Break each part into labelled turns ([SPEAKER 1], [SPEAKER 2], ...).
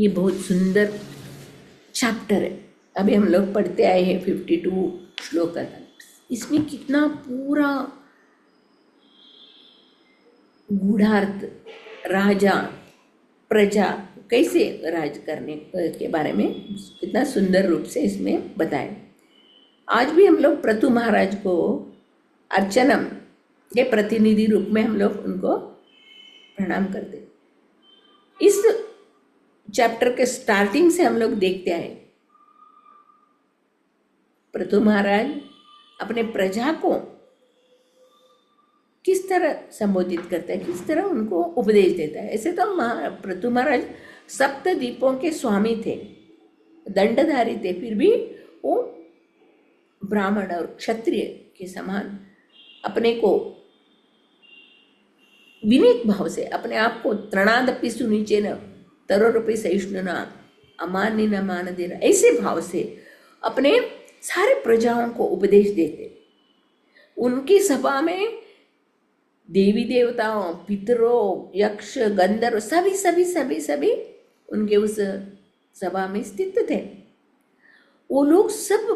[SPEAKER 1] ये बहुत सुंदर चैप्टर है। अभी हम लोग पढ़ते आए हैं 52 श्लोक का। इसमें कितना पूरा गूढ़ार्थ, राजा प्रजा कैसे राज करने के बारे में कितना सुंदर रूप से इसमें बताया। आज भी हम लोग प्रतु महाराज को अर्चनम के प्रतिनिधि रूप में हम लोग उनको प्रणाम करते। इस चैप्टर के स्टार्टिंग से हम लोग देखते आए प्रतु महाराज अपने प्रजा को किस तरह संबोधित करता है, किस तरह उनको उपदेश देता है। ऐसे तो प्रतु महाराज सप्त द्वीपों के स्वामी थे, दंडधारी थे, फिर भी वो ब्राह्मण और क्षत्रिय के समान अपने को विनीत भाव से, अपने आप को तृणादपि सुनीचे न तरोरपि सहिष्णुना अमान्य न मान देना, ऐसे भाव से अपने सारे प्रजाओं को उपदेश देते। उनकी सभा में देवी देवताओं, पितरों, यक्ष, गंधर्व सभी सभी सभी सभी उनके उस सभा में स्थित थे। वो लोग सब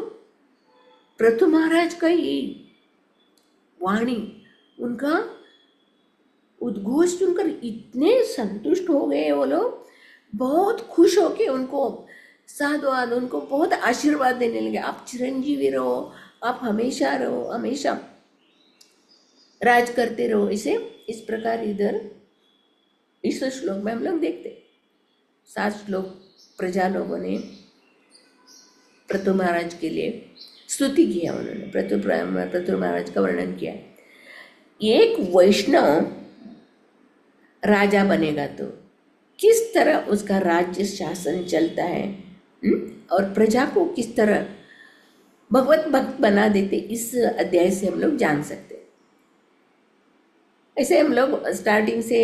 [SPEAKER 1] प्रतु महाराज का ही वाणी, उनका उद्घोष सुनकर इतने संतुष्ट हो गए। वो लोग बहुत खुश होके उनको साधुवाद, उनको बहुत आशीर्वाद देने लगे। आप चिरंजीवी रहो, आप हमेशा रहो, हमेशा राज करते रहो। इस प्रकार इधर इस श्लोक में हम लोग देखते 7 श्लोक प्रजा लोगों ने प्रतु महाराज के लिए स्तुति किया। उन्होंने प्रतु महाराज का वर्णन किया। एक वैष्णव राजा बनेगा तो किस तरह उसका राज्य शासन चलता है, और प्रजा को किस तरह भगवत भक्त बना देते, इस अध्याय से हम लोग जान सकते। ऐसे हम लोग स्टार्टिंग से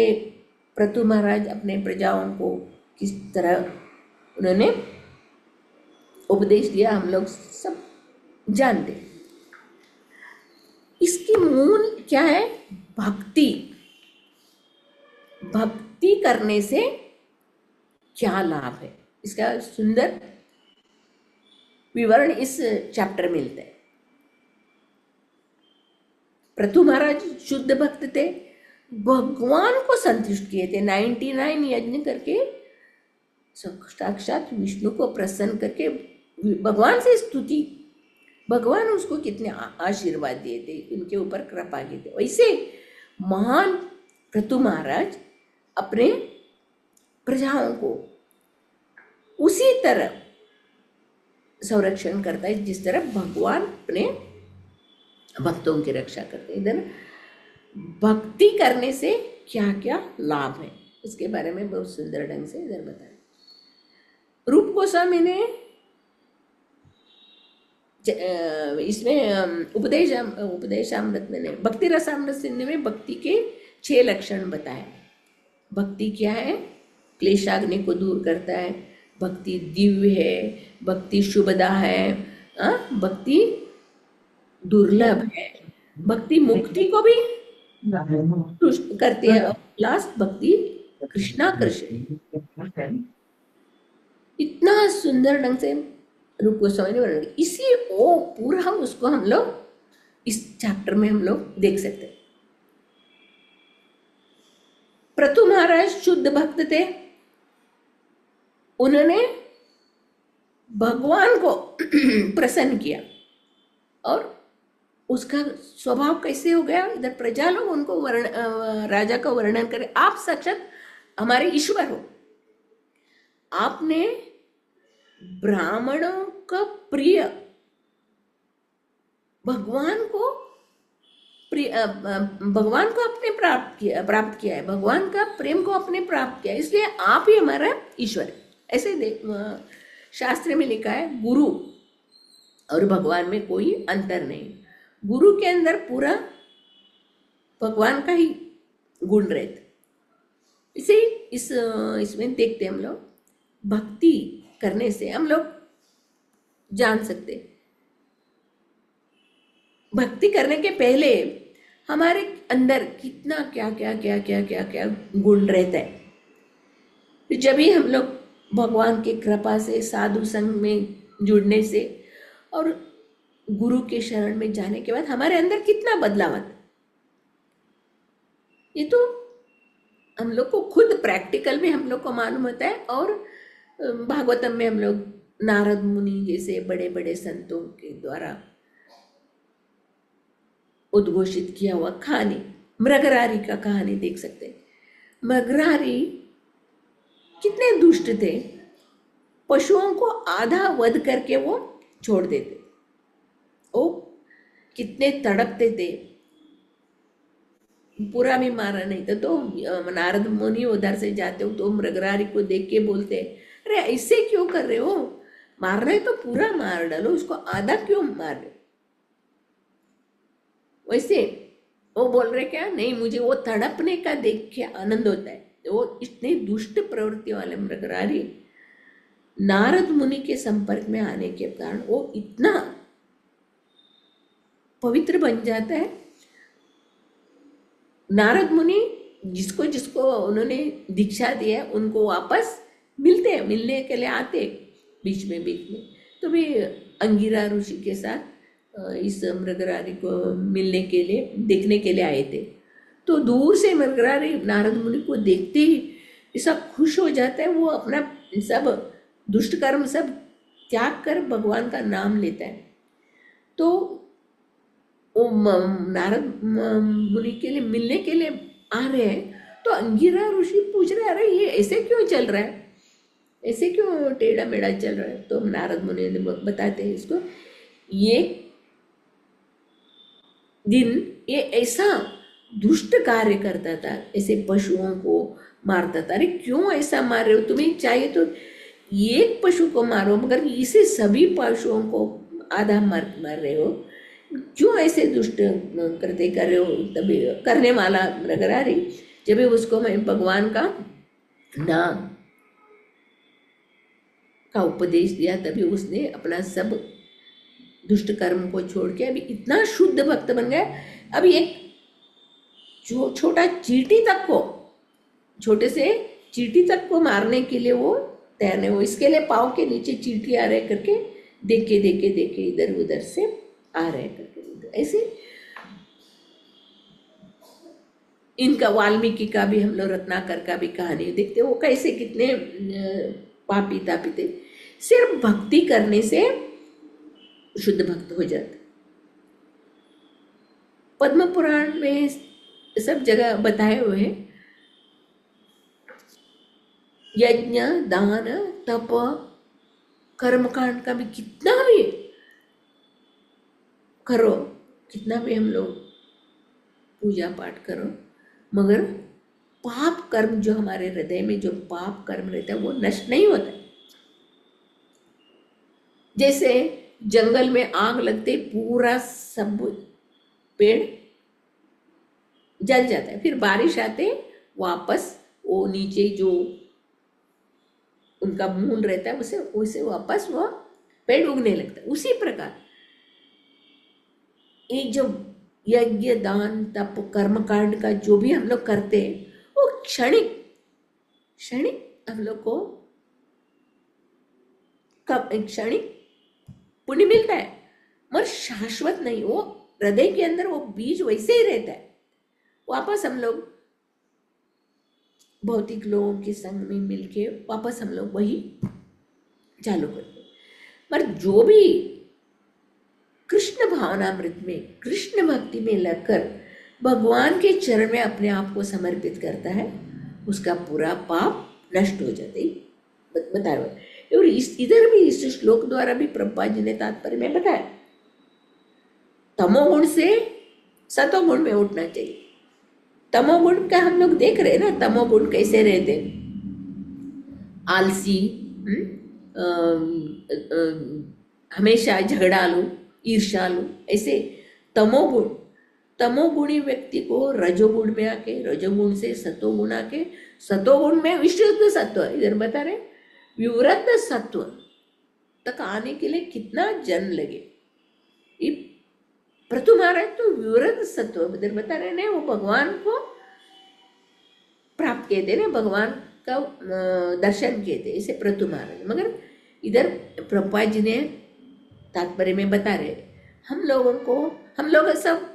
[SPEAKER 1] प्रतु महाराज अपने प्रजाओं को किस तरह उन्होंने उपदेश दिया हम लोग सब जानते। इसकी मूल क्या है? भक्ति। भक्ति करने से क्या लाभ है, इसका सुंदर विवरण इस चैप्टर में मिलता है। प्रतु महाराज शुद्ध भक्त थे, भगवान को संतुष्ट किए थे। 99 यज्ञ करके साक्षात विष्णु को प्रसन्न करके भगवान से स्तुति, भगवान उसको कितने आशीर्वाद दिए थे, उनके ऊपर कृपा की थे। वैसे महान प्रतु महाराज अपने प्रजाओं को उसी तरह संरक्षण करता है जिस तरह भगवान अपने भक्तों की रक्षा करते हैं। इधर भक्ति करने से क्या क्या लाभ है, इसके बारे में बहुत सुंदर ढंग से इधर बताया। रूप गोस्वामी ने इसमें उपदेशामृत में, भक्ति रसामृत सिंधु में भक्ति के 6 लक्षण बताए। भक्ति क्या है? क्लेशाग्नि को दूर करता है, भक्ति दिव्य है, भक्ति शुभदा है, भक्ति दुर्लभ है, भक्ति मुक्ति को भी करती है, और लास्ट भक्ति कृष्णाकर्षण। इतना सुंदर ढंग से रूप गोस्वामी ने वर्णन किया। इसी वो पूरा उसको हम लोग इस चैप्टर में हम लोग देख सकते हैं। प्रतु महाराज शुद्ध भक्त थे, उन्होंने भगवान को प्रसन्न किया, और उसका स्वभाव कैसे हो गया? इधर प्रजा लोग उनको राजा का वर्णन करें, आप साक्षात हमारे ईश्वर हो। आपने ब्राह्मणों का प्रिय भगवान को अपने प्राप्त किया है, भगवान का प्रेम को अपने प्राप्त किया है, इसलिए आप ही हमारा ईश्वर है। ऐसे शास्त्र में लिखा है, गुरु और भगवान में कोई अंतर नहीं। गुरु के अंदर पूरा भगवान का ही गुण रहता। इसे इसमें देखते हम लोग, भक्ति करने से हम लोग जान सकते, भक्ति करने के पहले हमारे अंदर कितना क्या क्या क्या क्या क्या क्या गुण रहता है। जब भी हम लोग भगवान की कृपा से, साधु संग में जुड़ने से और गुरु के शरण में जाने के बाद हमारे अंदर कितना बदलाव आता है, ये तो हम लोग को खुद प्रैक्टिकल में हम लोग को मालूम होता है। और भागवतम में हम लोग नारद मुनि जैसे बड़े बड़े संतों के द्वारा उद्घोषित किया हुआ कहानी, मृगरारी का कहानी देख सकते हैं। मृगरारी कितने दुष्ट थे, पशुओं को आधा वध करके वो छोड़ देते, वो कितने तड़पते थे, पूरा भी मारा नहीं था। तो नारद मुनि उधर से जाते हो तो मृगरारी को देख के बोलते, अरे ऐसे क्यों कर रहे हो, मार रहे तो पूरा मार डालो, उसको आधा क्यों मार रहे हो। वैसे वो बोल रहे क्या, नहीं मुझे वो तड़पने का देख के आनंद होता है। वो इतने दुष्ट प्रवृत्ति वाले मृगरारी नारद मुनि के संपर्क में आने के कारण वो इतना पवित्र बन जाता है। नारद मुनि जिसको जिसको उन्होंने दीक्षा दी है उनको वापस मिलते हैं, मिलने के लिए आते बीच में तो भी अंगिरा ऋषि के साथ इस मृगरारी को मिलने के लिए, देखने के लिए आए थे। तो दूर से मृगरारी नारद मुनि को देखते ही ऐसा खुश हो जाता है, वो अपना सब दुष्ट कर्म सब त्याग कर भगवान का नाम लेता है। तो वो नारद मुनि के लिए मिलने के लिए आ रहे हैं, तो अंगिरा ऋषि पूछ रहे, अरे ये ऐसे क्यों चल रहा है, ऐसे क्यों टेढ़ा मेढ़ा चल रहा है। तो नारद मुनि बताते हैं इसको, ये दिन ये ऐसा दुष्ट कार्य करता था, ऐसे पशुओं को मारता था। अरे क्यों ऐसा मार रहे हो, तुम्हें चाहिए तो एक पशु को मारो, मगर इसे सभी पशुओं को आधा मार रहे हो, क्यों ऐसे दुष्ट करते कर रहे हो। तभी करने वाला मृगरारी जब उसको मैं भगवान का नाम का उपदेश दिया, तभी उसने अपना सब दुष्ट कर्म को छोड़ के अभी इतना शुद्ध भक्त बन गया। अभी एक छोटा चींटी तक को, छोटे से चींटी तक को मारने के लिए वो तैरने, वो इसके लिए पाँव के नीचे चींटी आ रहे करके देखे देखे देखे इधर उधर से आ रहे करके। ऐसे इनका वाल्मीकि का भी, हम लोग रत्नाकर का भी कहानी देखते, वो कैसे कितने पापी तापी थे, सिर्फ भक्ति करने से शुद्ध भक्त हो जाते। पद्म पुराण में सब जगह बताए हुए हैं, यज्ञ दान तप कर्मकांड का भी कितना भी करो, कितना भी हम लोग पूजा पाठ करो, मगर पाप कर्म जो हमारे हृदय में जो पाप कर्म रहता है वो नष्ट नहीं होता। जैसे जंगल में आग लगते पूरा सब पेड़ जल जाता है, फिर बारिश आते वापस वो नीचे जो उनका मूल रहता है उसे उसे वापस वो पेड़ उगने लगता है। उसी प्रकार ये जो यज्ञ दान तप कर्म कांड का जो भी हम लोग करते हैं वो क्षणिक क्षणिक हम लोग को क्षणिक पुण्य मिलता है, मगर शाश्वत नहीं। वो हृदय के अंदर वो बीज वैसे ही रहता है, वापस हम लोग भौतिक लोगों के संग में मिलके वापस हम लोग वही चालू करते हैं। पर जो भी कृष्ण भावनामृत में, कृष्ण भक्ति में लगकर भगवान के चरण में अपने आप को समर्पित करता है, उसका पूरा पाप नष्ट हो जाता है। बता रहे हैं। और इधर भी इस श्लोक द्वारा भी प्रभुपाद जी ने तात्पर्य में बताया, तमोगुण से सतोगुण में उठना चाहिए। तमोगुण का हम लोग देख रहे हैं ना, तमोगुण कैसे रहते, आलसी, हमेशा झगड़ालू, ईर्ष्यालु, ऐसे तमोगुण। तमोगुणी व्यक्ति को रजोगुण में आके, रजोगुण से सतोगुण आके, सतोगुण में विशुद्ध सत्व, इधर बता रहे विवृत सत्व तक आने के लिए कितना जन्म लगे। प्रथु महाराज तो विवृत सत्व इधर बता रहे ने, वो भगवान को प्राप्त किए थे ना, भगवान का दर्शन किए थे, इसे प्रतु महाराज। मगर इधर प्रभुपाद जी ने तात्पर्य में बता रहे, हम लोग सब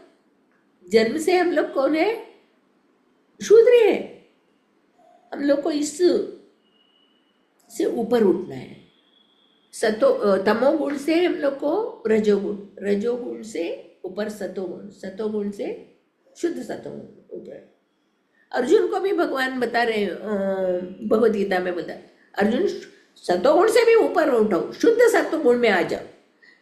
[SPEAKER 1] जन्म से हम लोग कौन है, शूद्र है। हम लोग को इस से ऊपर उठना है। तमोगुण से हम लोग को रजोगुण से ऊपर सतोगुण से शुद्ध सतोगुण ऊपर। अर्जुन को भी भगवान बता रहे, भगवद गीता में बता, अर्जुन सतोगुण से भी ऊपर उठो, शुद्ध सतोगुण में आ जाओ।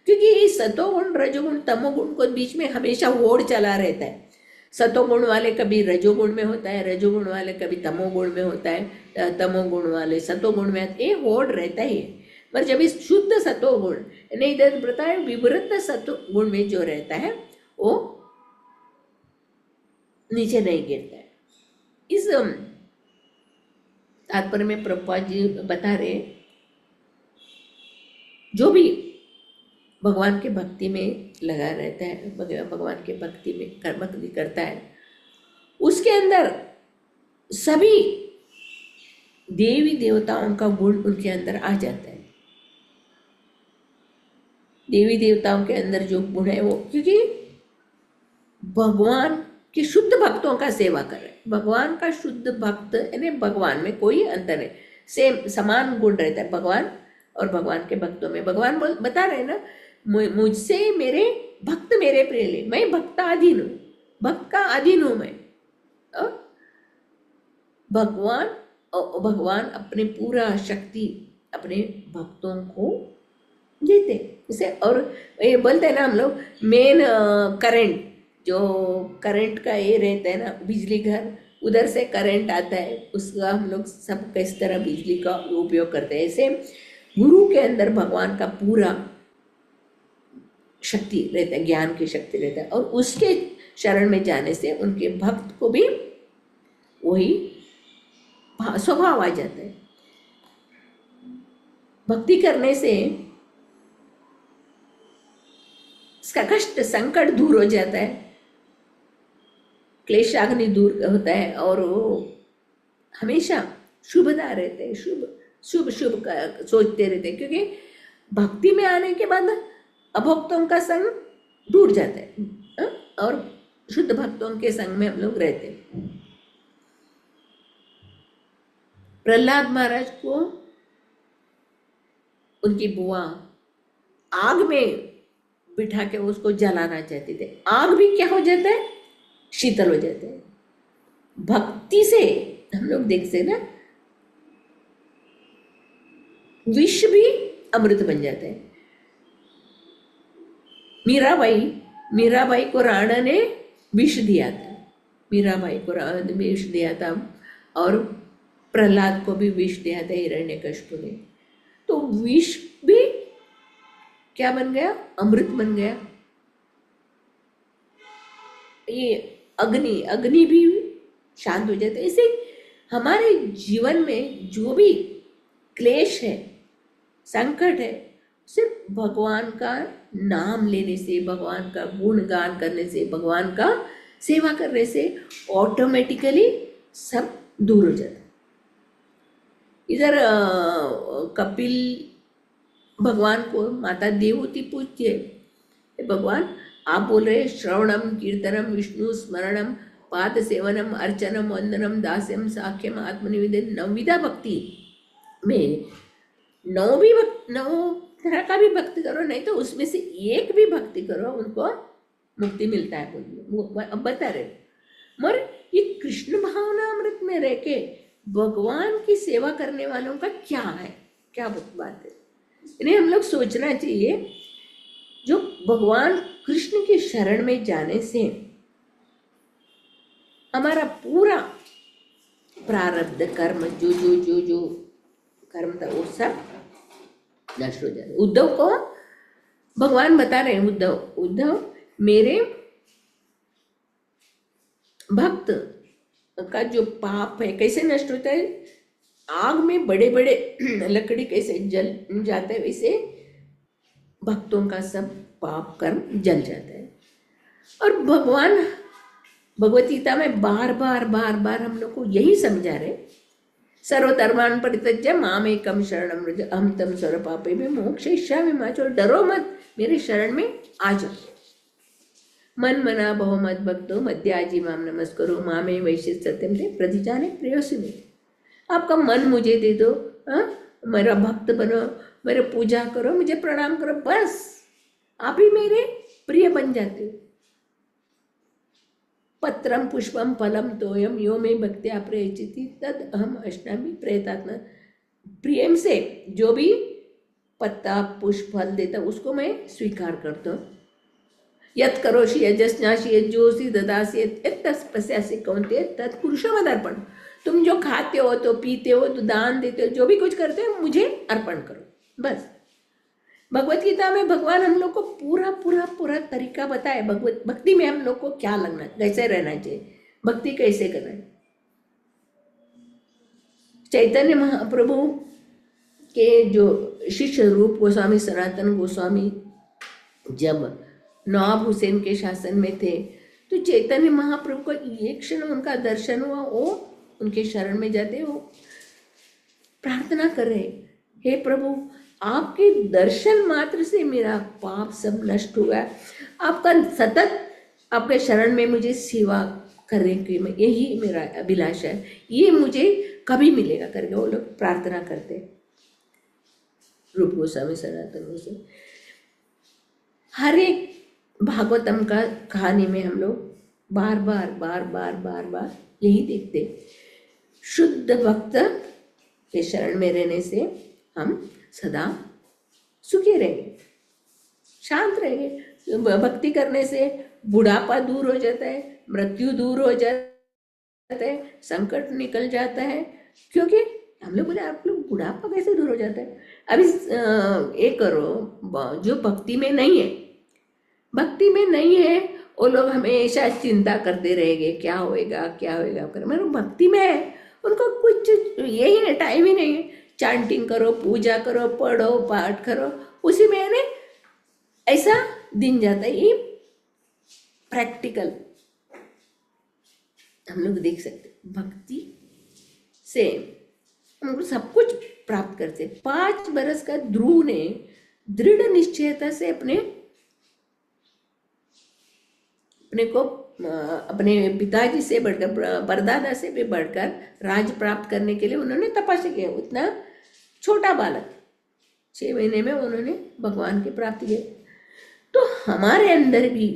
[SPEAKER 1] क्योंकि इस सतोगुण रजोगुण तमोगुण को बीच में हमेशा होड़ चला रहता है। सतोगुण वाले कभी रजोगुण में होता है, रजोगुण वाले कभी तमोगुण में होता है, तमोगुण वाले सतोगुण में, ये होड़ रहता ही है। पर जब इस शुद्ध सतोगुण यानी इधर बताए विवृत सतोगुण में जो रहता है वो नीचे नहीं गिरता है। इस तात्पर्य में प्रभुपाद जी बता रहे, जो भी भगवान के भक्ति में लगा रहता है, भगवान के भक्ति में कर्म करता है, उसके अंदर सभी देवी देवताओं का गुण उनके अंदर आ जाता है। देवी देवताओं के अंदर जो गुण है वो, क्योंकि भगवान के शुद्ध भक्तों का सेवा कर रहे हैं। भगवान का शुद्ध भक्त यानी भगवान में कोई अंतर नहीं, सेम समान गुण रहता है भगवान और भगवान के भक्तों में। भगवान बता रहे ना, मुझसे मेरे भक्त मेरे प्रिय, मैं भक्ताधीन हूँ, भक्त का अधीन हूँ मैं। भगवान अपने पूरा शक्ति अपने भक्तों को देते इसे। और ये बोलते हैं ना हम लोग, मेन करंट, जो करंट का ये रहता है ना, बिजली घर, उधर से करंट आता है, उसका हम लोग सब किस तरह बिजली का उपयोग करते हैं। ऐसे गुरु के अंदर भगवान का पूरा शक्ति रहता है, ज्ञान की शक्ति रहता है, और उसके शरण में जाने से उनके भक्त को भी वही स्वभाव आ जाता है। भक्ति करने से इसका कष्ट संकट दूर हो जाता है, क्लेशाग्नि दूर होता है, और वो हमेशा शुभदा रहते हैं, शुभ का सोचते रहते हैं। क्योंकि भक्ति में आने के बाद अभक्तों का संग दूर जाता है और शुद्ध भक्तों के संग में हम लोग रहते हैं। प्रहलाद महाराज को उनकी बुआ आग में बिठा के उसको जलाना चाहते थे। आग भी क्या हो जाता है, शीतल हो जाते हैं। भक्ति से हम लोग देखते ना, विष भी अमृत बन जाता है। मीराबाई को राणा ने विष दिया था, मीराबाई को राणा ने विष दिया था, और प्रहलाद को भी विष दिया था हिरण्यकशिपु ने। तो विष भी क्या बन गया, अमृत बन गया। ये अग्नि भी शांत हो जाता है। इसे हमारे जीवन में जो भी क्लेश है, संकट है, सिर्फ भगवान का नाम लेने से, भगवान का गुणगान करने से, भगवान का सेवा करने से ऑटोमेटिकली सब दूर हो जाता है। इधर कपिल भगवान को माता देवहूति पूछती है, भगवान आप बोल रहे श्रवणम कीर्तनम विष्णु स्मरणम पाद सेवनम अर्चनम वंदनम दास्यम साख्यम आत्मनिवेदन नवविधा भक्ति में नौ तरह का भी भक्ति करो, नहीं तो उसमें से एक भी भक्ति करो, उनको मुक्ति मिलता है। अब बता रहे, मगर ये कृष्ण भावना अमृत में रह के भगवान की सेवा करने वालों का क्या है, क्या बात है। इन्हें हम लोग सोचना चाहिए। जो भगवान कृष्ण की शरण में जाने से हमारा पूरा प्रारब्ध कर्म जो कर्म था वो सब नष्ट हो जाता है। उद्धव को भगवान बता रहे हैं, उद्धव मेरे भक्त का जो पाप है कैसे नष्ट होता है, आग में बड़े बड़े लकड़ी कैसे जल जाते हैं, वैसे भक्तों का सब पाप कर्म जल जाता है। और भगवान भगवद गीता में बार बार हम लोग को यही समझा रहे, सर्वधर्मान् परित्यज्य मामेकं शरणं व्रज अहं तं सर्वपापेभ्यो मोक्षयिष्यामि मा चोर। डरो मत, मेरे शरण में आ जाओ। मन मना बहु मत भक्तो मध्याजी माम नमस्करो मामे वैश्य सत्यम थे प्रतिजाने प्रेयसी में। आपका मन मुझे दे दो, मेरा भक्त बनो, मेरे पूजा करो, मुझे प्रणाम करो, बस आप ही मेरे प्रिय बन जाते हो। पत्रम पुष्पम फलम तोयम यो में भक्त्या प्रयचिति तद अहम अष्टामी प्रयतात्मा। प्रेम से जो भी पत्ता पुष्प फल देता उसको मैं स्वीकार करता हूँ। यत् करोषि यजस्नासि यज्जोषि ददासि यत्तपस्यासि कौन्तेय तत्पुरुषमदर्पण। तुम जो खाते हो तो पीते हो तो दान देते हो, जो भी कुछ करते हो मुझे अर्पण करो, बस। भगवत गीता में भगवान हम लोग को पूरा पूरा पूरा तरीका बताए। भगवत भक्ति में हम लोग को क्या लगना, कैसे रहना चाहिए, भक्ति कैसे करना है। चैतन्य महाप्रभु के जो शिष्य रूप गोस्वामी सनातन गोस्वामी जब नवाब हुसैन के शासन में थे तो चैतन्य महाप्रभु को एक क्षण उनका दर्शन हुआ, वो उनके शरण में जाते, वो प्रार्थना कर रहे, हे प्रभु आपके दर्शन मात्र से मेरा पाप सब नष्ट हुआ। आपका सतत आपके शरण में मुझे सेवा करने की यही मेरा अभिलाषा है, ये मुझे कभी मिलेगा करके वो लोग प्रार्थना करते। रूप गोस्वामी सनातन गोस्वामी हर एक भागवतम का कहानी में हम लोग बार बार बार बार बार बार यही देखते, शुद्ध भक्त के शरण में रहने से हम सदा सुखी रहेंगे, शांत रहेंगे। भक्ति करने से बुढ़ापा दूर हो जाता है, मृत्यु दूर हो जाता है, संकट निकल जाता है। क्योंकि हम लोग बोले आप लोग बुढ़ापा कैसे दूर हो जाता है? अभी एक करो जो भक्ति में नहीं है, भक्ति में नहीं है वो लोग हमेशा चिंता करते रहेंगे क्या होएगा क्या होएगा कर। मतलब भक्ति में है उनको कुछ यही नहीं, टाइम ही नहीं है, चांटिंग करो, पूजा करो, पढ़ो, पाठ करो, उसी में ने ऐसा दिन जाता है। ये प्रैक्टिकल हम लोग देख सकते, भक्ति से हम सब कुछ प्राप्त करते। 5 बरस का ध्रुव ने दृढ़ निश्चयता से अपने पिताजी से बढ़कर, परदादा से भी बढ़कर राज प्राप्त करने के लिए उन्होंने तपस्या किया। उतना छोटा बालक 6 महीने में उन्होंने भगवान की प्राप्ति की। तो हमारे अंदर भी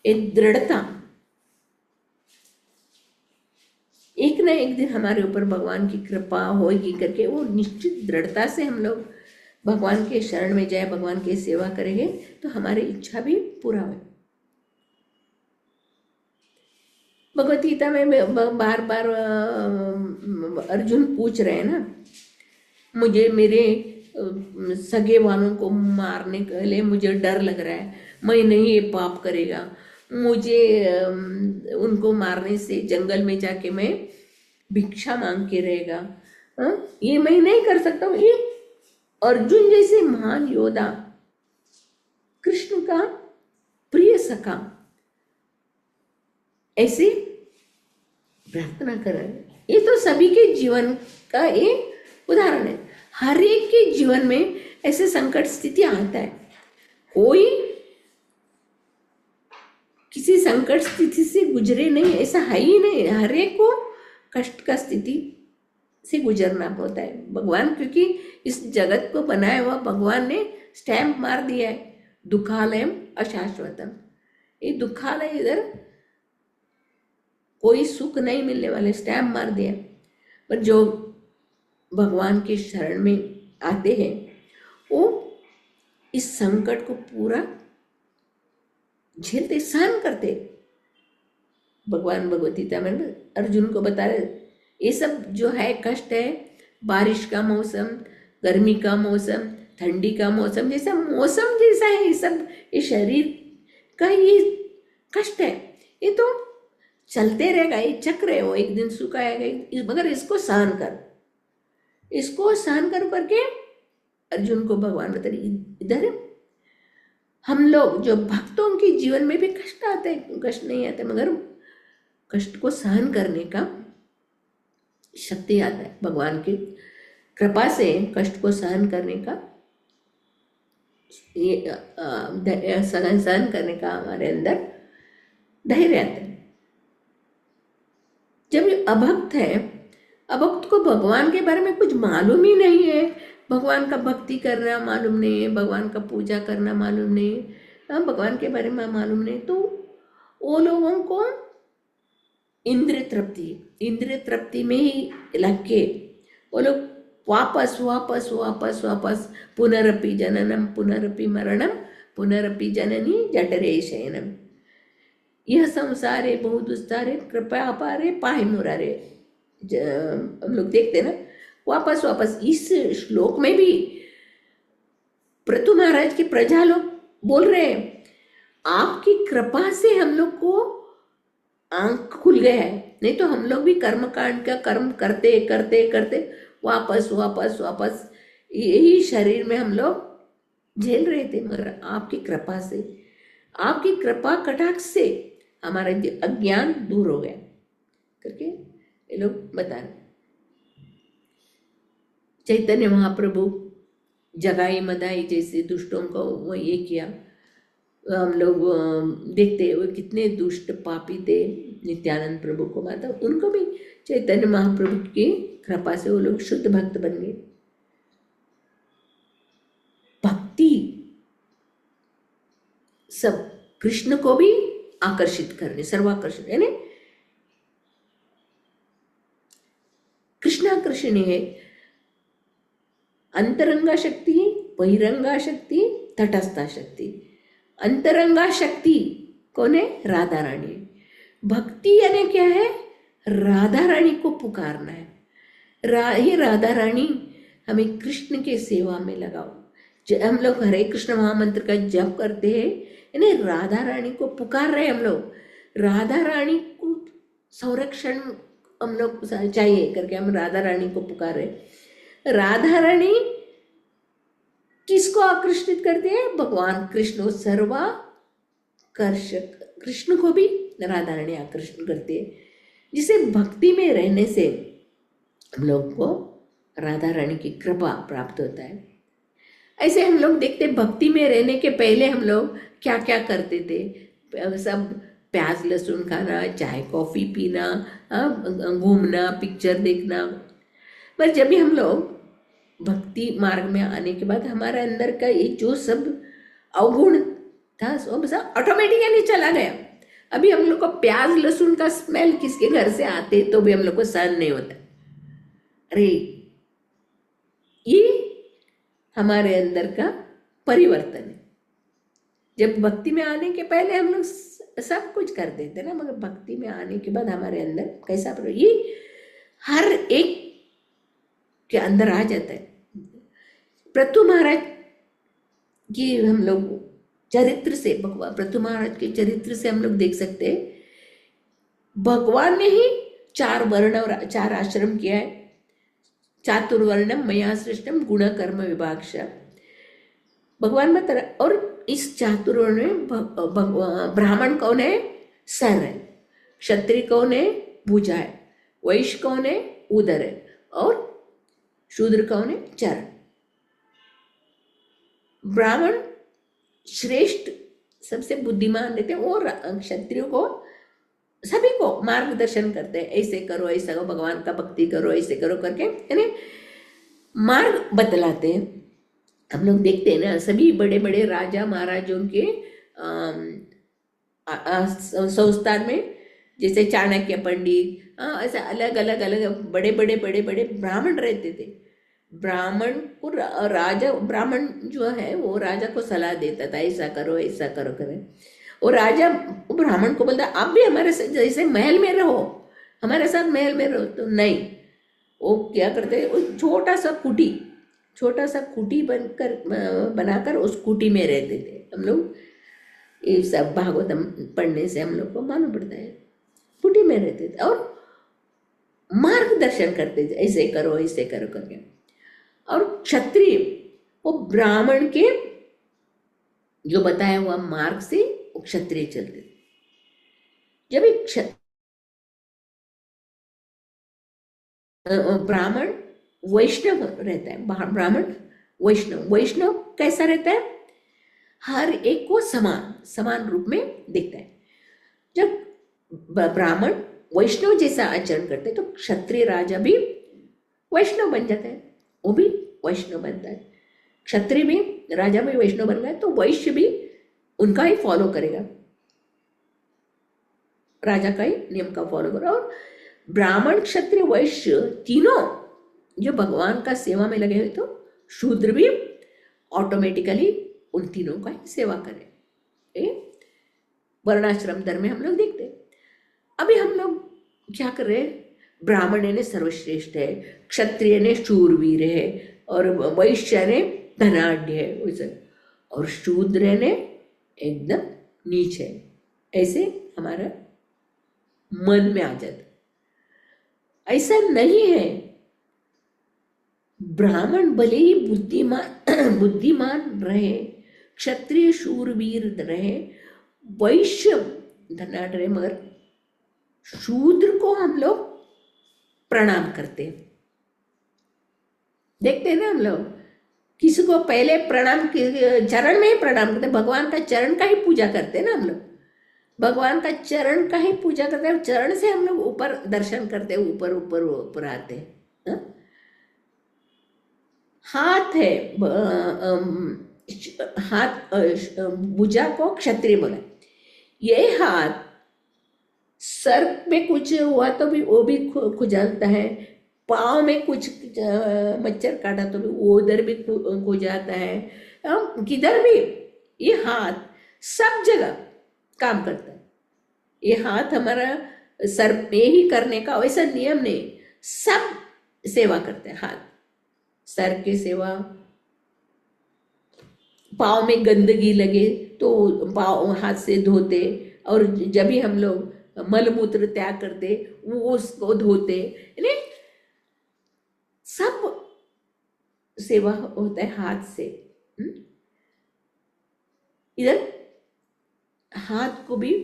[SPEAKER 1] एक दृढ़ता, एक ना एक दिन हमारे ऊपर भगवान की कृपा होगी करके वो निश्चित दृढ़ता से हम लोग भगवान के शरण में जाए, भगवान की सेवा करेंगे तो हमारी इच्छा भी पूरा हो। भगवत गीता में बार बार अर्जुन पूछ रहे हैं ना, मुझे मेरे सगे वालों को मारने के लिए मुझे डर लग रहा है, मैं नहीं ये पाप करेगा, मुझे उनको मारने से जंगल में जाके मैं भिक्षा मांग के रहेगा, ये मैं नहीं कर सकता हूँ। ये अर्जुन जैसे महान योद्धा, कृष्ण का प्रिय सखा, ऐसे प्रार्थना कर रहे हैं। ये तो सभी के जीवन का एक उदाहरण है। हर एक के जीवन में ऐसे संकट स्थिति आता है, कोई किसी संकट स्थिति से गुजरे नहीं, ऐसा है ही नहीं। हर एक को कष्ट का स्थिति से गुजरना होता है। भगवान क्योंकि इस जगत को बनाया हुआ भगवान ने स्टैम्प मार दिया है, दुखालयम अशाश्वतम। ये दुखालय इधर कोई सुख नहीं मिलने वाले, स्टैम्प मार दिया। पर जो भगवान के शरण में आते हैं वो इस संकट को पूरा झेलते, सहन करते। भगवान भगवत गीता में अर्जुन को बता रहे ये सब जो है कष्ट है, बारिश का मौसम, गर्मी का मौसम, ठंडी का मौसम, जैसा मौसम जैसा है ये सब, ये शरीर का ये कष्ट है, ये तो चलते रहेगा, ये चक्र है, वो एक दिन सुख आएगा, मगर इसको सहन कर, इसको सहन कर करके अर्जुन को भगवान बता रहे। इधर हम लोग जो भक्तों के जीवन में भी कष्ट आते हैं, कष्ट नहीं आते, मगर कष्ट को सहन करने का शक्ति आता है, भगवान की कृपा से कष्ट को सहन करने का, ये सहन करने का हमारे अंदर धैर्य आता है। जब ये अभक्त है, अभक्त को भगवान के बारे में कुछ मालूम ही नहीं है, भगवान का भक्ति करना मालूम नहीं है, भगवान का पूजा करना मालूम नहीं है, भगवान के बारे में मालूम नहीं, तो वो लोगों को इंद्रिय तृप्ति में ही लग के वो लोग वापस वापस वापस वापस पुनरपि जननम पुनरपि मरणम पुनरपि जननी जठरे शयनम, यह संसारे बहु दुस्तारे कृपया अपारे पाहि मुरारे। हम लोग देखते ना, वापस वापस इस श्लोक में भी पृथु महाराज की प्रजा लोग बोल रहे हैं, आपकी कृपा से हम लोग को आंख खुल गया है, नहीं तो हम लोग भी कर्म कांड का कर्म करते करते करते वापस वापस वापस यही शरीर में हम लोग झेल रहे थे, मगर आपकी कृपा से, आपकी कृपा कटाक्ष से हमारा अज्ञान दूर हो गया करके ये लोग बता रहे। चैतन्य महाप्रभु जगाई मदाई जैसे दुष्टों को वो ये किया, हम लोग देखते वो कितने दुष्ट पापी थे, नित्यानंद प्रभु को माता, उनको भी चैतन्य महाप्रभु की कृपा से वो लोग शुद्ध भक्त बन गए। भक्ति सब कृष्ण को भी आकर्षित करने, सर्वाकर्षण, यानी कृष्णाकर्षणी है। अंतरंगा शक्ति, बहिरंगा शक्ति, तटस्था शक्ति। अंतरंगा शक्ति कौन है? राधा रानी। भक्ति यानी क्या है? राधा रानी को पुकारना है। हे राधा रानी, हमें कृष्ण के सेवा में लगाओ। हम लोग हरे कृष्ण महामंत्र का जप करते हैं, यानी राधा रानी को पुकार रहे हम लोग। राधा रानी को संरक्षण हम लोग चाहिए करके हम राधा रानी को पुकार रहे। राधा रानी किसको आकर्षित करते हैं? भगवान कृष्ण सर्वाकर्षक। कृष्ण को भी राधा रानी आकर्षण करती है, जिसे भक्ति में रहने से हम लोग को राधा रानी की कृपा प्राप्त होता है। ऐसे हम लोग देखते, भक्ति में रहने के पहले हम लोग क्या क्या करते थे, सब प्याज लहसुन खाना, चाय कॉफी पीना, घूमना, पिक्चर देखना। पर जब भी हम लोग भक्ति मार्ग में आने के बाद हमारे अंदर का ये जो सब अवगुण था वो बस ऑटोमेटिकली चला गया। अभी हम लोग को प्याज लहसुन का स्मेल किसके घर से आते तो भी हम लोग को सहन नहीं होता। अरे ये हमारे अंदर का परिवर्तन है। जब भक्ति में आने के पहले हम लोग सब कुछ कर देते ना, मगर भक्ति में आने के बाद हमारे अंदर कैसा ये हर एक के अंदर आ जाता है। पृथु महाराज की हम लोग चरित्र से, भगवान पृथु महाराज के चरित्र से हम लोग देख सकते हैं, भगवान ने ही 4 वर्ण और 4 आश्रम किया है। चातुर्वर्णम मया सृष्टम गुण कर्म विभागश। भगवान बता रहा, और इस चातुर्वर्ण में ब्राह्मण कौन है? सर है। क्षत्रिय कौन है? भुजा है। वैश्य कौन है? उदर है। और शूद्र कौन है? चरण। ब्राह्मण श्रेष्ठ, सबसे बुद्धिमान रहते हैं, और क्षत्रियों को सभी को मार्गदर्शन करते हैं, ऐसे करो, ऐसा करो, भगवान का भक्ति करो, ऐसे करो करके, यानी मार्ग बतलाते हैं। हम लोग देखते हैं ना, सभी बड़े बड़े राजा महाराजों के संस्थान में, जैसे चाणक्य पंडित, ऐसे अलग अलग अलग बड़े बड़े बड़े बड़े ब्राह्मण रहते थे। ब्राह्मण को राजा, ब्राह्मण जो है वो राजा को सलाह देता था, ऐसा करो ऐसा करो करे। और राजा ब्राह्मण को बोलता, आप भी हमारे जैसे महल में रहो, हमारे साथ महल में रहो। तो नहीं, वो क्या करते, वो छोटा सा कुटी बनाकर उस कुटी में रहते थे। हम लोग ये सब भागवतम पढ़ने से हम लोग को मालूम पड़ता है, कुटी में रहते थे और मार्गदर्शन करते थे, ऐसे करो ऐसे करो करके। और क्षत्रिय वो ब्राह्मण के जो बताया हुआ मार्ग से वो क्षत्रिय चलते थे। जब एक ब्राह्मण वैष्णव रहता है, ब्राह्मण वैष्णव, वैष्णव कैसा रहता है? हर एक को समान समान रूप में देखता है। जब ब्राह्मण वैष्णव जैसा आचरण करते हैं तो क्षत्रिय राजा भी वैष्णव बन जाता है, वो भी वैष्णव बनता है। क्षत्रिय भी राजा भी वैष्णव बन गए तो वैश्य भी उनका ही फॉलो करेगा, राजा का ही नियम का फॉलो करेगा। और ब्राह्मण क्षत्रिय वैश्य तीनों जो भगवान का सेवा में लगे हुए तो शूद्र भी ऑटोमेटिकली उन तीनों का ही सेवा करें। वर्णाश्रम धर्म में हम लोग देखते हैं। अभी हम लोग क्या कर रहे हैं? ब्राह्मण ने सर्वश्रेष्ठ है, क्षत्रिय ने शूरवीर है, और वैश्य ने धनाढ़ है वैसे, और शूद्र ने एकदम नीच है, ऐसे हमारा मन में आ जाता। ऐसा नहीं है। ब्राह्मण भले ही बुद्धिमान रहे, क्षत्रिय शूरवीर रहे, वैश्य धनाढ़ रहे, मगर शूद्र को हम लोग प्रणाम करते हैं। देखते हैं ना हम लोग, किसी को पहले प्रणाम चरण में ही प्रणाम करते हैं, भगवान का चरण का ही पूजा करते हैं ना हम लोग, भगवान का चरण का ही पूजा करते हैं, चरण से हम लोग ऊपर दर्शन करते हैं, ऊपर ऊपर ऊपर आते हैं। हाथ है, हाथ भुजा को क्षत्रिय बोला, ये हाथ सर में कुछ हुआ तो भी वो भी खुजाता है, पाँव में कुछ मच्छर काटा तो भी वो उधर भी खुजाता है, किधर भी ये हाथ सब जगह काम करता है। ये हाथ हमारा सर में ही करने का वैसा नियम नहीं, सब सेवा करते हैं। हाथ सर की सेवा, पाँव में गंदगी लगे तो पाँव हाथ से धोते, और जब भी हम लोग मलमूत्र त्याग करते वो उसको धोते, यानी सब सेवा होता है हाथ से। इधर हाथ को भी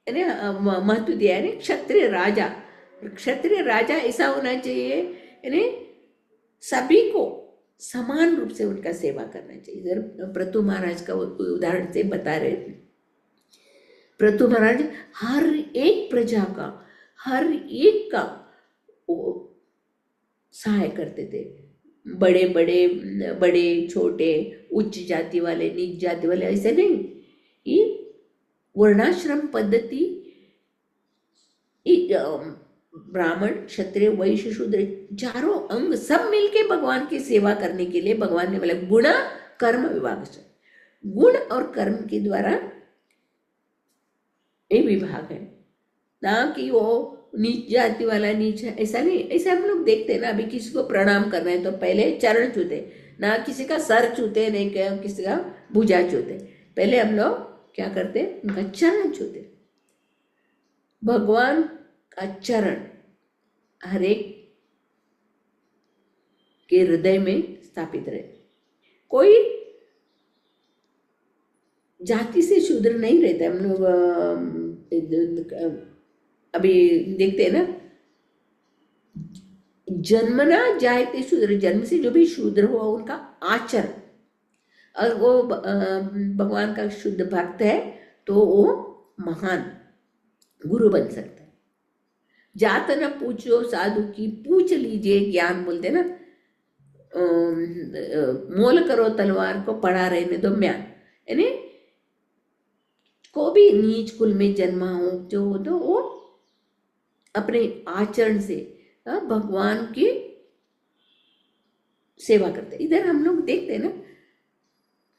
[SPEAKER 1] महत्व दिया है। क्षत्रिय राजा, क्षत्रिय राजा ऐसा होना चाहिए, यानी सभी को समान रूप से उनका सेवा करना चाहिए। इधर प्रतु महाराज का उदाहरण से बता रहे, प्रतु महाराज हर एक प्रजा का, हर एक का सहाय करते थे, बड़े बड़े बड़े छोटे, उच्च जाति वाले नीच जाति वाले, ऐसे नहीं। ये वर्णाश्रम पद्धति, ब्राह्मण क्षत्रिय वैश्य शूद्र चारों अंग सब मिलके भगवान की सेवा करने के लिए भगवान ने बोला गुण कर्म विभाग से, गुण और कर्म के द्वारा ये विभाग है, ना कि वो नीच जाति वाला नीच है, ऐसा नहीं। ऐसे हम लोग देखते हैं ना, अभी किसी को प्रणाम करना है तो पहले चरण छूते, ना किसी का सर छूते, नहीं किसी का भुजा छूते, पहले हम लोग क्या करते, उनका चरण छूते। भगवान का चरण हर एक के हृदय में स्थापित रहे। कोई जाति से शूद्र नहीं रहता। हम लोग अभी देखते हैं ना, जन्मना जायते शूद्र, जन्म से जो भी शूद्र हुआ उनका आचरण, और वो भगवान का शुद्ध भक्त है तो वो महान गुरु बन सकता है। जात न पूछो साधु की, पूछ लीजिए ज्ञान, बोलते ना, मोल करो तलवार को, पड़ा रहने दो म्यान। यानी को भी नीच कुल में जन्मा हो जो हो तो वो अपने आचरण से भगवान की सेवा करते। इधर हम लोग देखते हैं ना,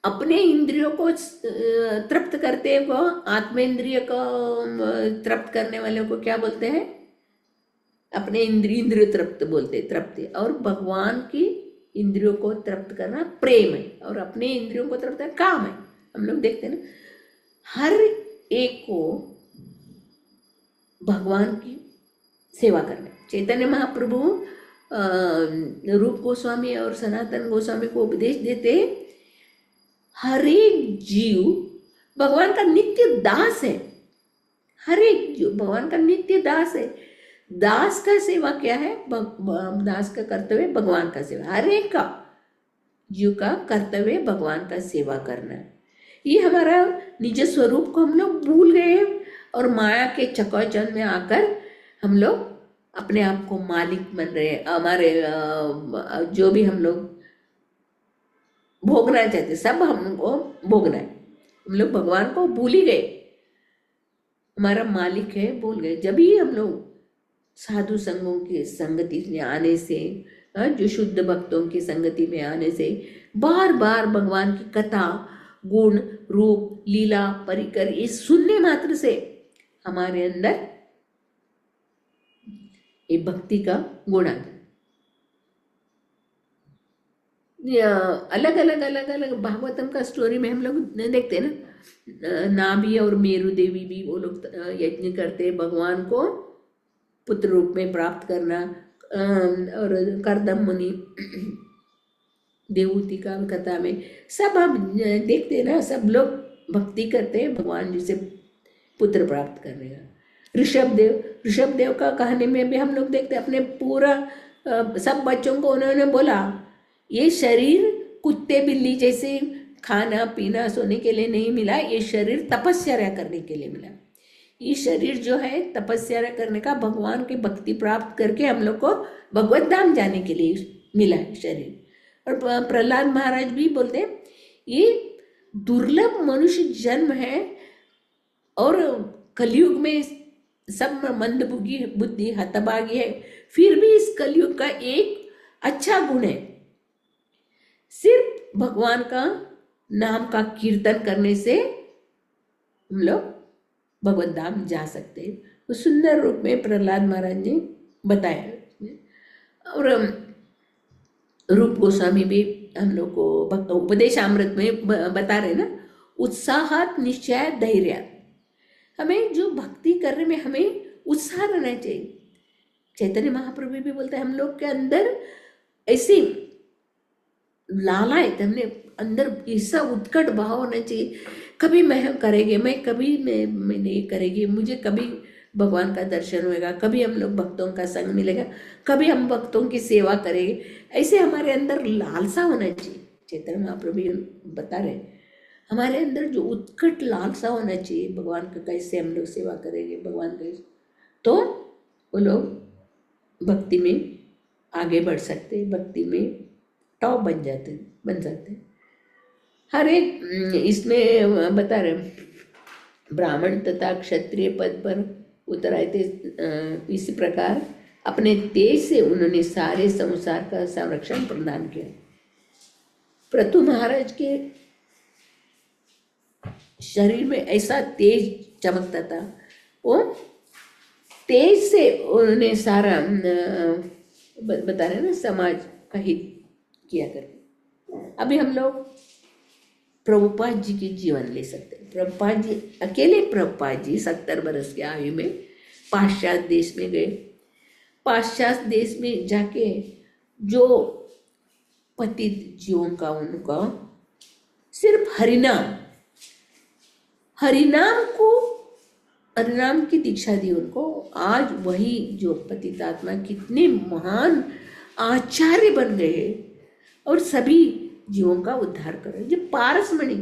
[SPEAKER 1] अपने इंद्रियों को तृप्त करते हैं, वो आत्मेंद्रिय को तृप्त करने वाले को क्या बोलते हैं? अपने इंद्रिय तृप्त बोलते, तृप्ति। और भगवान की इंद्रियों को तृप्त करना प्रेम है, और अपने इंद्रियों को तृप्त करना काम है। हम लोग देखते हैं ना, हर एक को भगवान की सेवा करना। चैतन्य महाप्रभु रूप गोस्वामी और सनातन गोस्वामी को उपदेश देते, हर एक जीव भगवान का नित्य दास है। हर एक जीव भगवान का नित्य दास है। दास का सेवा क्या है? दास का कर्तव्य भगवान का सेवा, हर एक का जीव का कर्तव्य भगवान का सेवा करना है। ये हमारा निज स्वरूप को हम लोग भूल गए हैं और माया के चकाचौंध में आकर हम लोग अपने आप को मालिक बन रहे हैं। हमारे जो भी हम लोग भोगना चाहते सब हमको भोगना है, हम लोग भगवान को भूल ही गए, हमारा मालिक है भूल गए। जब ही हम लोग साधु संगों की संगति में आने से, जो शुद्ध भक्तों की संगति में आने से, बार बार भगवान की कथा, गुण, रूप, लीला, परिकर ये सुनने मात्र से हमारे अंदर ये भक्ति का गुण आता है। अलग अलग भागवतम का स्टोरी में हम लोग देखते हैं ना, नाभि और मेरु देवी भी वो लोग यज्ञ करते भगवान को पुत्र रूप में प्राप्त करना, और करदम मुनि देवहूति का कथा में सब हम देखते हैं ना, सब लोग भक्ति करते हैं भगवान जी से पुत्र प्राप्त करने का। ऋषभ देव का कहानी में भी हम लोग देखते हैं, अपने पूरा सब बच्चों को उन्होंने बोला ये शरीर कुत्ते बिल्ली जैसे खाना पीना सोने के लिए नहीं मिला, ये शरीर तपस्या करने के लिए मिला। ये शरीर जो है तपस्या करने का, भगवान की भक्ति प्राप्त करके हम लोग को भगवत धाम जाने के लिए मिला है शरीर। और प्रहलाद महाराज भी बोलते हैं ये दुर्लभ मनुष्य जन्म है और कलयुग में सब मंदबुद्धि बुद्धि हतभागी है, फिर भी इस कलयुग का एक अच्छा गुण है, सिर्फ भगवान का नाम का कीर्तन करने से हम लोग भगवत धाम जा सकते हैं। तो सुंदर रूप में प्रहलाद महाराज ने बताया। और रूप गोस्वामी भी हम लोग को उपदेशामृत में बता रहे ना, उत्साहात निश्चय धैर्य, हमें जो भक्ति करने में हमें उत्साह रहना चाहिए। चैतन्य महाप्रभु भी बोलते हैं हम लोग के अंदर ऐसी लालायत, हमने अंदर ऐसा उत्कट भाव होना चाहिए, कभी मैं करेंगे, मैं कभी मैं नहीं करेगी, मुझे कभी भगवान का दर्शन होएगा, कभी हम लोग भक्तों का संग मिलेगा, कभी हम भक्तों की सेवा करेंगे, ऐसे हमारे अंदर लालसा होना चाहिए। चैतन्य महाप्रभु बता रहे हमारे अंदर जो उत्कट लालसा होना चाहिए भगवान का, कैसे हम लोग सेवा करेंगे भगवान का, तो वो लोग भक्ति में आगे बढ़ सकते, भक्ति में टॉप बन सकते। हर एक इसमें बता रहे ब्राह्मण तथा क्षत्रिय पद पर उतर आए थे। इसी प्रकार अपने तेज से उन्होंने सारे संसार का संरक्षण प्रदान किया। प्रतु महाराज के शरीर में ऐसा तेज चमकता था, वो तेज से उन्होंने सारा बता रहे ना समाज का हित किया करते। अभी हम लोग प्रभुपाद जी के जीवन ले सकते हैं। प्रभुपाद जी अकेले, प्रभुपाद जी 70 बरस की आयु में पाश्चात्य देश में गए। पाश्चात्य देश में जाके जो पतित जीवों का उनका सिर्फ हरिनाम की दीक्षा दी उनको। आज वही जो पतितात्मा कितने महान आचार्य बन गए और सभी जीवों का उद्धार करें। जो पारसमणि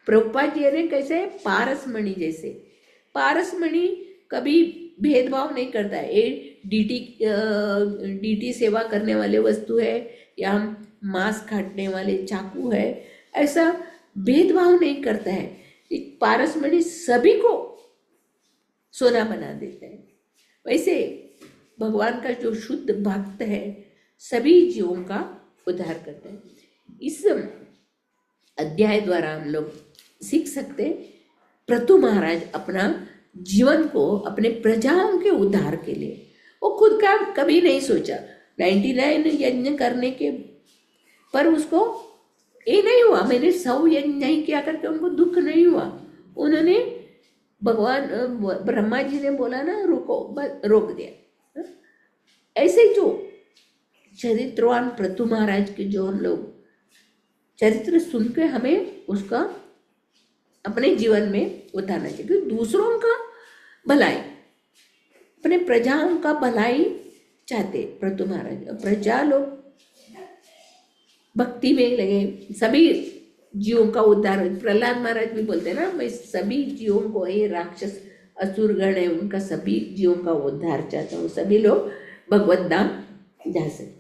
[SPEAKER 1] प्रभुपाद जी ने कैसे पारसमणि जैसे, पारसमणि कभी भेदभाव नहीं करता है, ये डीटी सेवा करने वाले वस्तु है या मांस काटने वाले चाकू है, ऐसा भेदभाव नहीं करता है। पारसमणि सभी को सोना बना देता है। वैसे भगवान का जो शुद्ध भक्त है सभी जीवों का उद्धार करता है। इस अध्याय द्वारा हम लोग सीख सकते हैं प्रतु महाराज अपना जीवन को अपने प्रजाओं के उद्धार के लिए, वो खुद का कभी नहीं सोचा। 99 यज्ञ करने के पर उसको ये नहीं हुआ, मैंने 100 यज्ञ नहीं किया करके उनको दुख नहीं हुआ। उन्होंने भगवान ब्रह्मा जी ने बोला ना रुको, बस रोक दिया। ऐसे जो चरित्रवान प्रतु महाराज के जो हम लोग चरित्र सुन के हमें उसका अपने जीवन में उतारना चाहिए, क्योंकि दूसरों का भलाई अपने प्रजाओं का भलाई चाहते प्रतु महाराज। प्रजा लोग भक्ति में लगे, सभी जीवों का उद्धार। प्रहलाद महाराज भी बोलते हैं ना, मैं सभी जीवों को, ये राक्षस असुर गण है उनका सभी जीवों का उद्धार चाहता हूँ, सभी लोग भगवत धाम जा सके।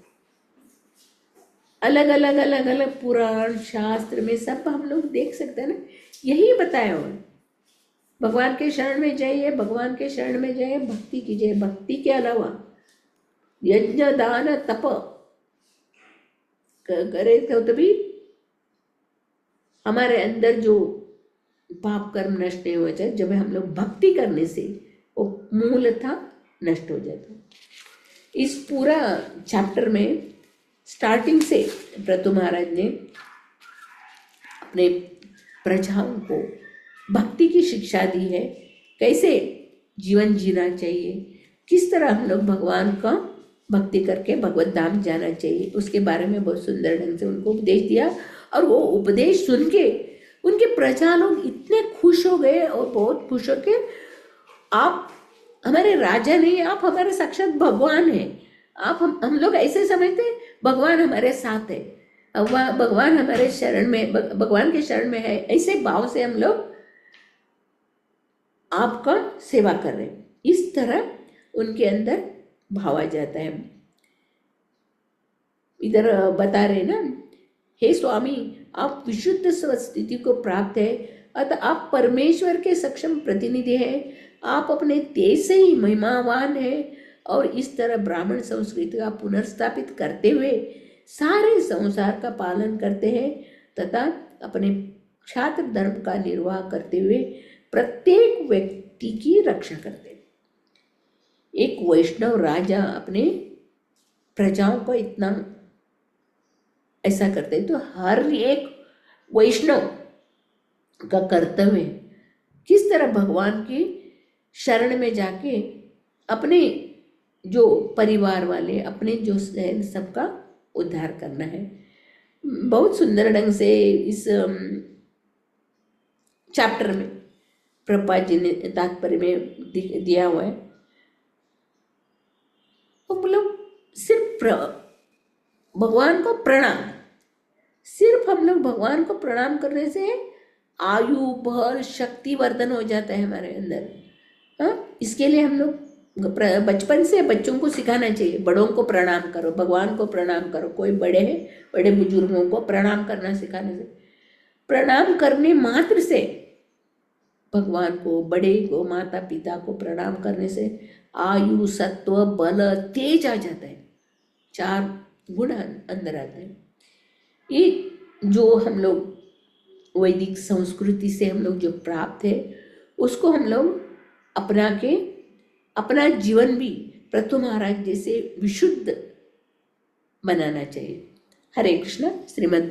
[SPEAKER 1] अलग अलग अलग अलग पुराण शास्त्र में सब हम लोग देख सकते हैं ना, यही बताया हुआ। भगवान के शरण में जाइए, भगवान के शरण में जाइए, भक्ति कीजिए। भक्ति के अलावा यज्ञ दान तप करे तो तभी हमारे अंदर जो पाप कर्म नष्ट नहीं हो जाए। जब हम लोग भक्ति करने से वो मूल था नष्ट हो जाता। इस पूरा चैप्टर में स्टार्टिंग से प्रतु महाराज ने अपने प्रजाओं को भक्ति की शिक्षा दी है, कैसे जीवन जीना चाहिए, किस तरह हम लोग भगवान का भक्ति करके भगवत धाम जाना चाहिए, उसके बारे में बहुत सुंदर ढंग से उनको उपदेश दिया। और वो उपदेश सुन के उनके प्रजा लोग इतने खुश हो गए और बहुत खुश हो के, आप हमारे राजा नहीं, आप हमारे साक्षात भगवान हैं। आप हम लोग ऐसे समझते हैं भगवान हमारे साथ है, भगवान हमारे शरण में, भगवान के शरण में है, ऐसे भाव से हम लोग आपका सेवा कर रहे हैं। इस तरह उनके अंदर भाव आ जाता है। इधर बता रहे ना, हे स्वामी आप विशुद्ध स्वस्थिति को प्राप्त है, अतः आप परमेश्वर के सक्षम प्रतिनिधि हैं। आप अपने तेज से ही महिमावान है और इस तरह ब्राह्मण संस्कृति का पुनर्स्थापित करते हुए सारे संसार का पालन करते हैं तथा अपने छात्र धर्म का निर्वाह करते हुए प्रत्येक व्यक्ति की रक्षा करते हैं। एक वैष्णव राजा अपने प्रजाओं को इतना ऐसा करते हैं, तो हर एक वैष्णव का कर्तव्य किस तरह भगवान की शरण में जाके अपने जो परिवार वाले, अपने जो सबका उद्धार करना है। बहुत सुंदर ढंग से इस चैप्टर में प्रभुपाद जी ने तात्पर्य में दिया हुआ है। तो मतलब सिर्फ भगवान को प्रणाम, सिर्फ हम लोग भगवान को प्रणाम करने से आयु बल शक्ति वर्धन हो जाता है हमारे अंदर। हाँ, इसके लिए हम लोग बचपन से बच्चों को सिखाना चाहिए, बड़ों को प्रणाम करो, भगवान को प्रणाम करो। कोई बड़े हैं, बड़े बुजुर्गों को प्रणाम करना सिखाने से, प्रणाम करने मात्र से भगवान को, बड़े को, माता पिता को प्रणाम करने से आयु सत्व बल तेज आ जाता है, 4 गुण अंदर आते हैं। ये जो हम लोग वैदिक संस्कृति से हम लोग जो प्राप्त है उसको हम लोग अपना के अपना जीवन भी प्रतु महाराज जैसे विशुद्ध बनाना चाहिए। हरे कृष्ण। श्रीमद्